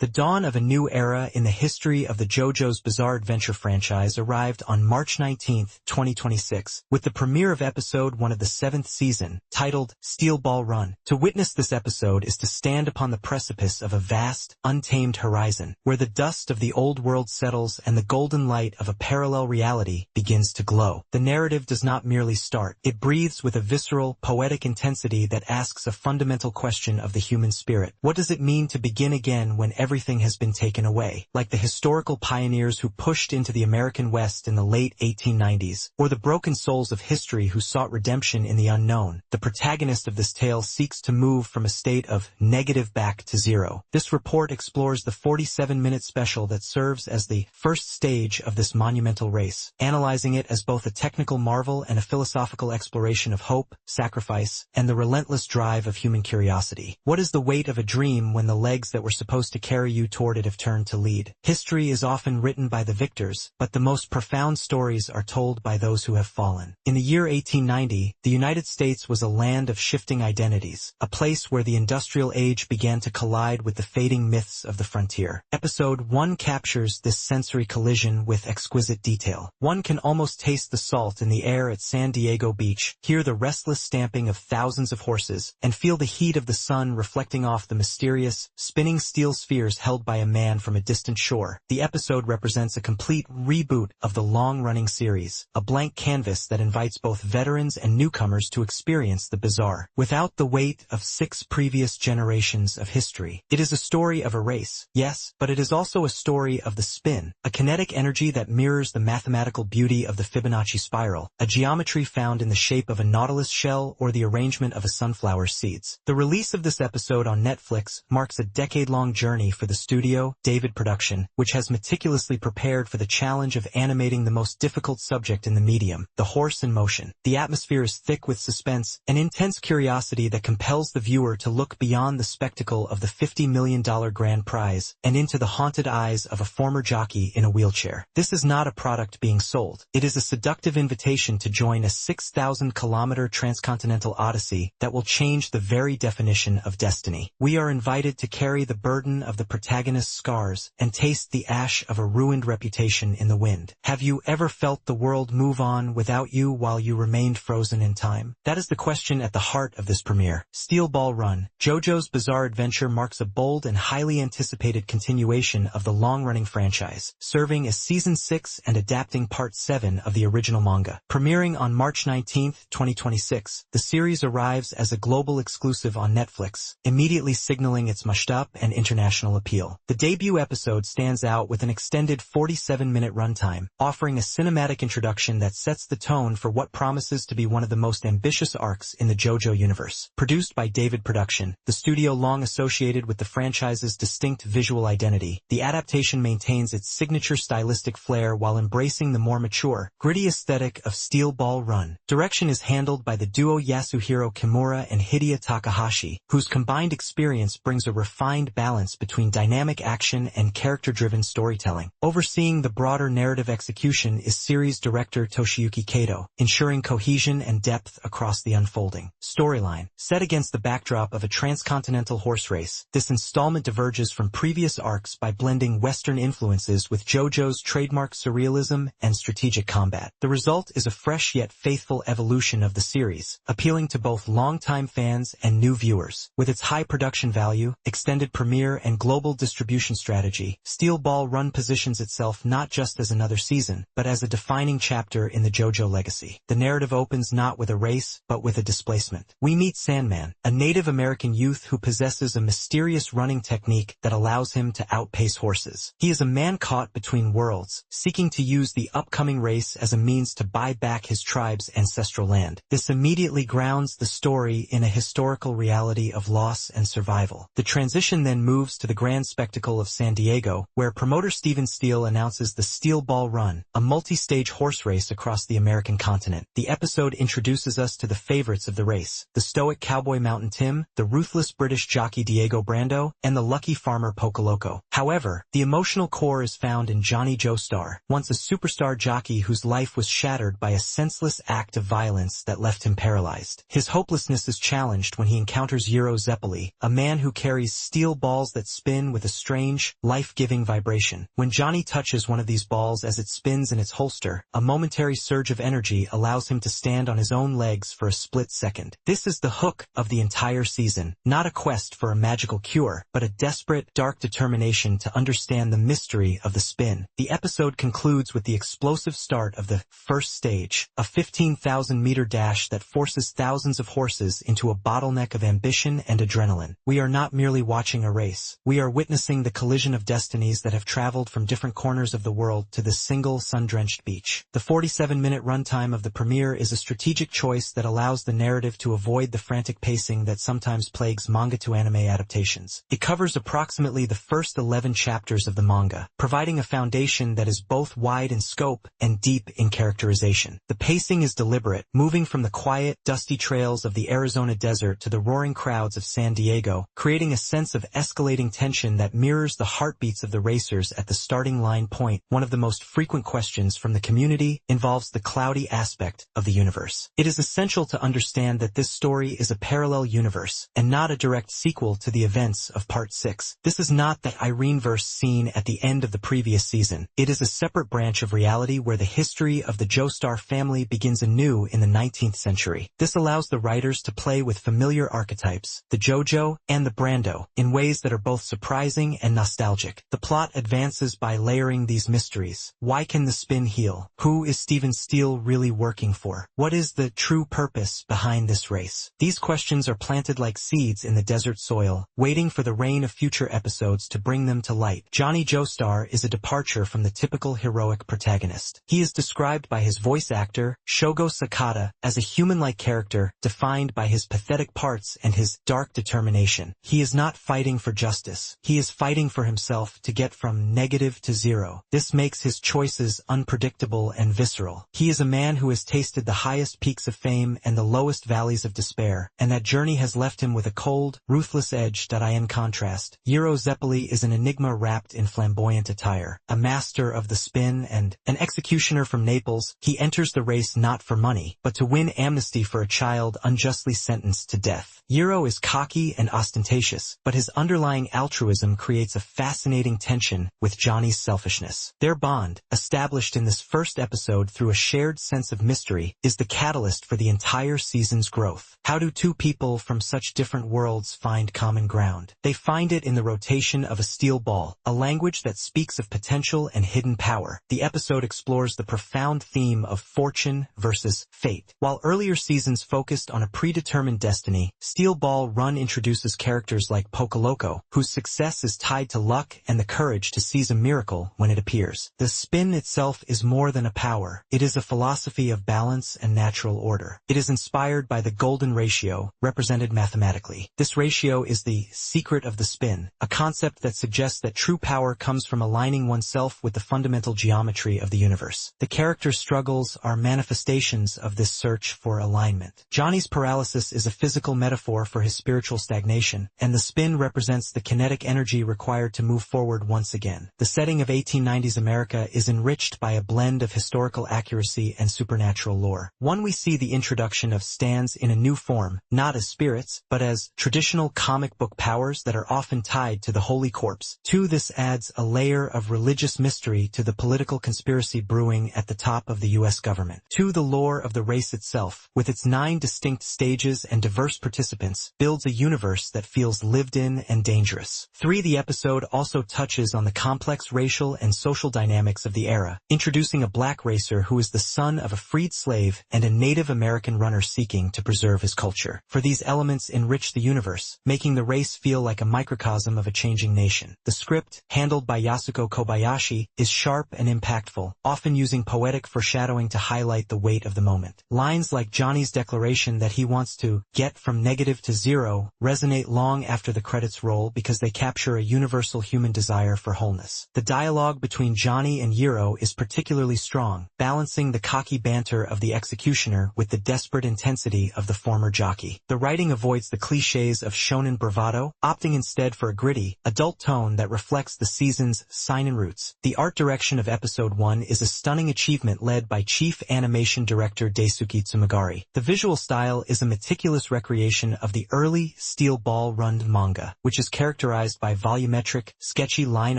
The dawn of a new era in the history of the JoJo's Bizarre Adventure franchise arrived on March 19, 2026, with the premiere of episode 1 of the 7th season, titled Steel Ball Run. To witness this episode is to stand upon the precipice of a vast, untamed horizon, where the dust of the old world settles and the golden light of a parallel reality begins to glow. The narrative does not merely start, it breathes with a visceral, poetic intensity that asks a fundamental question of the human spirit. What does it mean to begin again when everything has been taken away? Like the historical pioneers who pushed into the American West in the late 1890s, or the broken souls of history who sought redemption in the unknown, the protagonist of this tale seeks to move from a state of negative back to zero. This report explores the 47-minute special that serves as the first stage of this monumental race, analyzing it as both a technical marvel and a philosophical exploration of hope, sacrifice, and the relentless drive of human curiosity. What is the weight of a dream when the legs that were supposed to carry you toward it have turned to lead? History is often written by the victors, but the most profound stories are told by those who have fallen. In the year 1890, the United States was a land of shifting identities, a place where the industrial age began to collide with the fading myths of the frontier. Episode 1 captures this sensory collision with exquisite detail. One can almost taste the salt in the air at San Diego Beach, hear the restless stamping of thousands of horses, and feel the heat of the sun reflecting off the mysterious, spinning steel spheres held by a man from a distant shore. The episode represents a complete reboot of the long-running series, a blank canvas that invites both veterans and newcomers to experience the bizarre, without the weight of 6 previous generations of history. It is a story of a race, yes, but it is also a story of the spin, a kinetic energy that mirrors the mathematical beauty of the Fibonacci spiral, a geometry found in the shape of a nautilus shell or the arrangement of a sunflower's seeds. The release of this episode on Netflix marks a decade-long journey for the studio, David Production, which has meticulously prepared for the challenge of animating the most difficult subject in the medium, the horse in motion. The atmosphere is thick with suspense, an intense curiosity that compels the viewer to look beyond the spectacle of the $50 million grand prize and into the haunted eyes of a former jockey in a wheelchair. This is not a product being sold. It is a seductive invitation to join a 6,000-kilometer transcontinental odyssey that will change the very definition of destiny. We are invited to carry the burden of the protagonist's scars and taste the ash of a ruined reputation in the wind. Have you ever felt the world move on without you while you remained frozen in time? That is the question at the heart of this premiere. Steel Ball Run, JoJo's Bizarre Adventure marks a bold and highly anticipated continuation of the long-running franchise, serving as Season 6 and adapting Part 7 of the original manga. Premiering on March 19, 2026, the series arrives as a global exclusive on Netflix, immediately signaling its mashup and international appeal. The debut episode stands out with an extended 47-minute runtime, offering a cinematic introduction that sets the tone for what promises to be one of the most ambitious arcs in the JoJo universe. Produced by David Production, the studio long associated with the franchise's distinct visual identity, the adaptation maintains its signature stylistic flair while embracing the more mature, gritty aesthetic of Steel Ball Run. Direction is handled by the duo Yasuhiro Kimura and Hideya Takahashi, whose combined experience brings a refined balance between dynamic action and character-driven storytelling. Overseeing the broader narrative execution is series director Toshiyuki Kato, ensuring cohesion and depth across the unfolding storyline. Set against the backdrop of a transcontinental horse race, this installment diverges from previous arcs by blending Western influences with JoJo's trademark surrealism and strategic combat. The result is a fresh yet faithful evolution of the series, appealing to both longtime fans and new viewers. With its high production value, extended premiere, and global distribution strategy, Steel Ball Run positions itself not just as another season, but as a defining chapter in the JoJo legacy. The narrative opens not with a race, but with a displacement. We meet Sandman, a Native American youth who possesses a mysterious running technique that allows him to outpace horses. He is a man caught between worlds, seeking to use the upcoming race as a means to buy back his tribe's ancestral land. This immediately grounds the story in a historical reality of loss and survival. The transition then moves to the grand spectacle of San Diego, where promoter Steven Steele announces the Steel Ball Run, a multi-stage horse race across the American continent. The episode introduces us to the favorites of the race, the stoic cowboy Mountain Tim, the ruthless British jockey Diego Brando, and the lucky farmer Pocoloco. However, the emotional core is found in Johnny Joestar, once a superstar jockey whose life was shattered by a senseless act of violence that left him paralyzed. His hopelessness is challenged when he encounters Euro Zeppeli, a man who carries steel balls that spin spin with a strange, life-giving vibration. When Johnny touches one of these balls as it spins in its holster, a momentary surge of energy allows him to stand on his own legs for a split second. This is the hook of the entire season, not a quest for a magical cure, but a desperate, dark determination to understand the mystery of the spin. The episode concludes with the explosive start of the first stage, a 15,000-meter dash that forces thousands of horses into a bottleneck of ambition and adrenaline. We are not merely watching a race. We are witnessing the collision of destinies that have traveled from different corners of the world to this single sun-drenched beach. The 47-minute runtime of the premiere is a strategic choice that allows the narrative to avoid the frantic pacing that sometimes plagues manga-to-anime adaptations. It covers approximately the first 11 chapters of the manga, providing a foundation that is both wide in scope and deep in characterization. The pacing is deliberate, moving from the quiet, dusty trails of the Arizona desert to the roaring crowds of San Diego, creating a sense of escalating tension that mirrors the heartbeats of the racers at the starting line point. One of the most frequent questions from the community involves the cloudy aspect of the universe. It is essential to understand that this story is a parallel universe, and not a direct sequel to the events of Part 6. This is not the Irene-verse scene at the end of the previous season. It is a separate branch of reality where the history of the Joestar family begins anew in the 19th century. This allows the writers to play with familiar archetypes, the Jojo and the Brando, in ways that are both surprising and nostalgic. The plot advances by layering these mysteries. Why can the spin heal? Who is Steven Steele really working for? What is the true purpose behind this race? These questions are planted like seeds in the desert soil, waiting for the rain of future episodes to bring them to light. Johnny Joestar is a departure from the typical heroic protagonist. He is described by his voice actor, Shogo Sakata, as a human-like character, defined by his pathetic parts and his dark determination. He is not fighting for justice. He is fighting for himself to get from negative to zero. This makes his choices unpredictable and visceral. He is a man who has tasted the highest peaks of fame and the lowest valleys of despair, and that journey has left him with a cold, ruthless edge. In contrast, Jiro Zeppeli is an enigma wrapped in flamboyant attire, a master of the spin and an executioner from Naples. He enters the race not for money, but to win amnesty for a child unjustly sentenced to death. Jiro is cocky and ostentatious, but his underlying altruism creates a fascinating tension with Johnny's selfishness. Their bond, established in this first episode through a shared sense of mystery, is the catalyst for the entire season's growth. How do two people from such different worlds find common ground? They find it in the rotation of a steel ball, a language that speaks of potential and hidden power. The episode explores the profound theme of fortune versus fate. While earlier seasons focused on a predetermined destiny, Steel Ball Run introduces characters like Pocoloco, whose success is tied to luck and the courage to seize a miracle when it appears. The spin itself is more than a power. It is a philosophy of balance and natural order. It is inspired by the golden ratio, represented mathematically. This ratio is the secret of the spin, a concept that suggests that true power comes from aligning oneself with the fundamental geometry of the universe. The characters' struggles are manifestations of this search for alignment. Johnny's paralysis is a physical metaphor for his spiritual stagnation, and the spin represents the kinetic energy required to move forward once again. The setting of 1890s America is enriched by a blend of historical accuracy and supernatural lore. One we see the introduction of stands in a new form, not as spirits, but as traditional comic book powers that are often tied to the Holy Corpse. 2. This adds a layer of religious mystery to the political conspiracy brewing at the top of the U.S. government. 2. The lore of the race itself, with its 9 distinct stages and diverse participants, builds a universe that feels lived in and dangerous. 3. The episode also touches on the complex racial and social dynamics of the era, introducing a black racer who is the son of a freed slave and a Native American runner seeking to preserve his culture. For these elements enrich the universe, making the race feel like a microcosm of a changing nation. The script, handled by Yasuko Kobayashi, is sharp and impactful, often using poetic foreshadowing to highlight the weight of the moment. Lines like Johnny's declaration that he wants to get from negative to zero resonate long after the credits roll because they capture a universal human desire for wholeness. The dialogue between Johnny and Jiro is particularly strong, balancing the cocky banter of the executioner with the desperate intensity of the former jockey. The writing avoids the cliches of shonen bravado, opting instead for a gritty, adult tone that reflects the season's seinen roots. The art direction of episode 1 is a stunning achievement led by chief animation director Daisuke Tsumagari. The visual style is a meticulous recreation of the early Steel Ball Run manga, which is characterized characterized by volumetric, sketchy line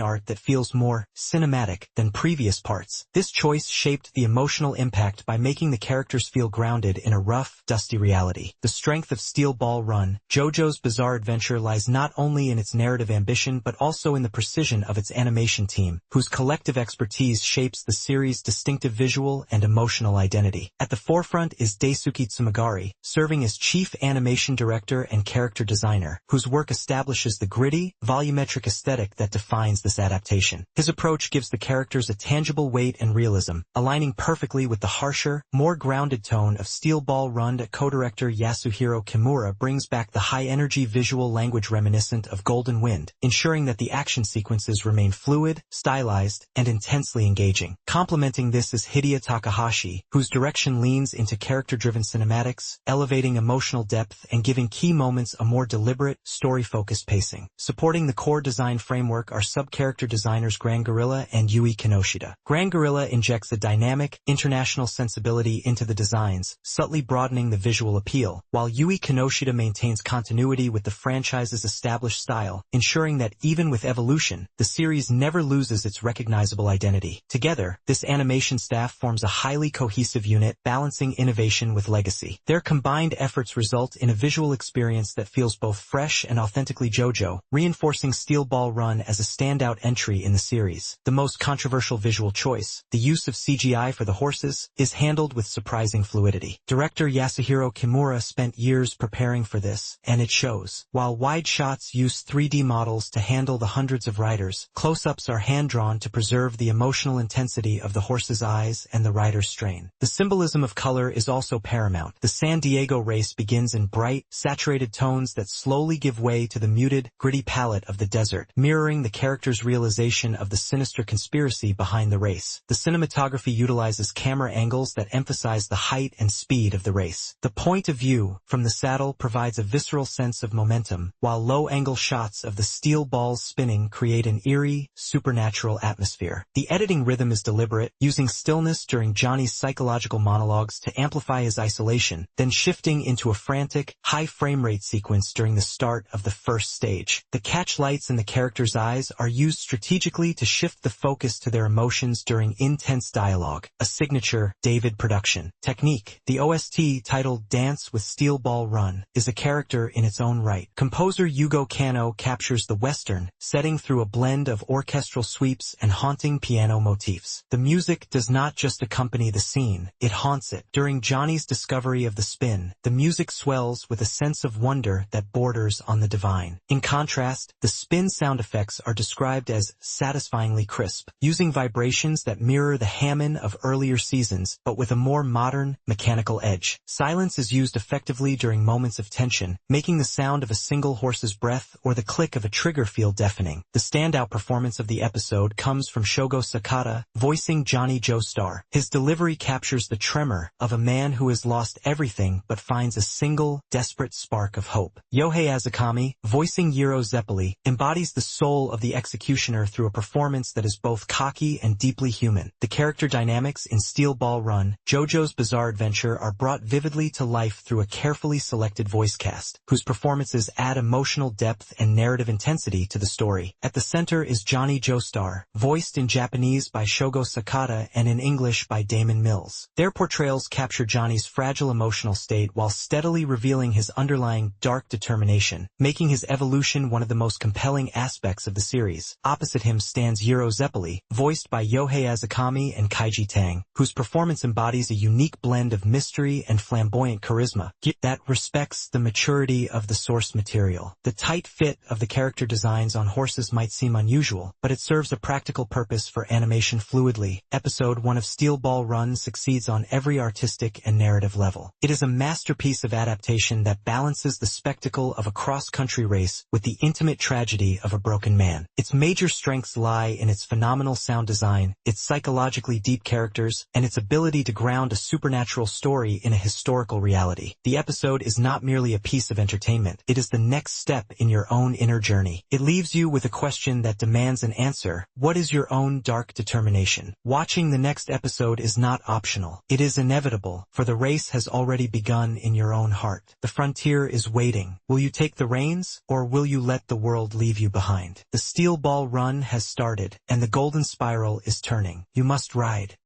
art that feels more cinematic than previous parts. This choice shaped the emotional impact by making the characters feel grounded in a rough, dusty reality. The strength of Steel Ball Run, JoJo's Bizarre Adventure, lies not only in its narrative ambition but also in the precision of its animation team, whose collective expertise shapes the series' distinctive visual and emotional identity. At the forefront is Daisuke Tsumagari, serving as chief animation director and character designer, whose work establishes the gritty, volumetric aesthetic that defines this adaptation. His approach gives the characters a tangible weight and realism, aligning perfectly with the harsher, more grounded tone of Steel Ball Run. Co-director Yasuhiro Kimura brings back the high-energy visual language reminiscent of Golden Wind, ensuring that the action sequences remain fluid, stylized, and intensely engaging. Complementing this is Hideya Takahashi, whose direction leans into character-driven cinematics, elevating emotional depth and giving key moments a more deliberate, story-focused pacing. Supporting the core design framework are sub-character designers Gran Gorilla and Yui Kinoshita. Gran Gorilla injects a dynamic, international sensibility into the designs, subtly broadening the visual appeal, while Yui Kinoshita maintains continuity with the franchise's established style, ensuring that even with evolution, the series never loses its recognizable identity. Together, this animation staff forms a highly cohesive unit, balancing innovation with legacy. Their combined efforts result in a visual experience that feels both fresh and authentically JoJo, reinforcing Steel Ball Run as a standout entry in the series. The most controversial visual choice, the use of CGI for the horses, is handled with surprising fluidity. Director Yasuhiro Kimura spent years preparing for this, and it shows. While wide shots use 3D models to handle the hundreds of riders, close-ups are hand-drawn to preserve the emotional intensity of the horse's eyes and the rider's strain. The symbolism of color is also paramount. The San Diego race begins in bright, saturated tones that slowly give way to the muted, gritty palette of the desert, mirroring the character's realization of the sinister conspiracy behind the race. The cinematography utilizes camera angles that emphasize the height and speed of the race. The point of view from the saddle provides a visceral sense of momentum, while low-angle shots of the steel balls spinning create an eerie, supernatural atmosphere. The editing rhythm is deliberate, using stillness during Johnny's psychological monologues to amplify his isolation, then shifting into a frantic, high frame rate sequence during the start of the first stage. The catch lights in the characters' eyes are used strategically to shift the focus to their emotions during intense dialogue, a signature David production technique. The OST, titled Dance with Steel Ball Run, is a character in its own right. Composer Yugo Kanno captures the Western setting through a blend of orchestral sweeps and haunting piano motifs. The music does not just accompany the scene, it haunts it. During Johnny's discovery of the spin, the music swells with a sense of wonder that borders on the divine. In contrast, the spin sound effects are described as satisfyingly crisp, using vibrations that mirror the Hammond of earlier seasons, but with a more modern, mechanical edge. Silence is used effectively during moments of tension, making the sound of a single horse's breath or the click of a trigger feel deafening. The standout performance of the episode comes from Shogo Sakata, voicing Johnny Joestar. His delivery captures the tremor of a man who has lost everything but finds a single, desperate spark of hope. Yohei Azukami, voicing Yiro Zeppeli, embodies the soul of the executioner through a performance that is both cocky and deeply human. The character dynamics in Steel Ball Run, JoJo's Bizarre Adventure, are brought vividly to life through a carefully selected voice cast, whose performances add emotional depth and narrative intensity to the story. At the center is Johnny Joestar, voiced in Japanese by Shogo Sakata and in English by Damon Mills. Their portrayals capture Johnny's fragile emotional state while steadily revealing his underlying dark determination, making his evolution one of the most compelling aspects of the series. Opposite him stands Yiro Zeppeli, voiced by Yohei Azukami and Kaiji Tang, whose performance embodies a unique blend of mystery and flamboyant charisma that respects the maturity of the source material. The tight fit of the character designs on horses might seem unusual, but it serves a practical purpose for animation fluidly. Episode 1 of Steel Ball Run succeeds on every artistic and narrative level. It is a masterpiece of adaptation that balances the spectacle of a cross-country race with the intimate tragedy of a broken man. Its major strengths lie in its phenomenal sound design, its psychologically deep characters, and its ability to ground a supernatural story in a historical reality. The episode is not merely a piece of entertainment, it is the next step in your own inner journey. It leaves you with a question that demands an answer. What is your own dark determination? Watching the next episode is not optional. It is inevitable, for the race has already begun in your own heart. The frontier is waiting. Will you take the reins, or will you let the the world leave you behind. The steel ball run has started, and the golden spiral is turning. You must ride.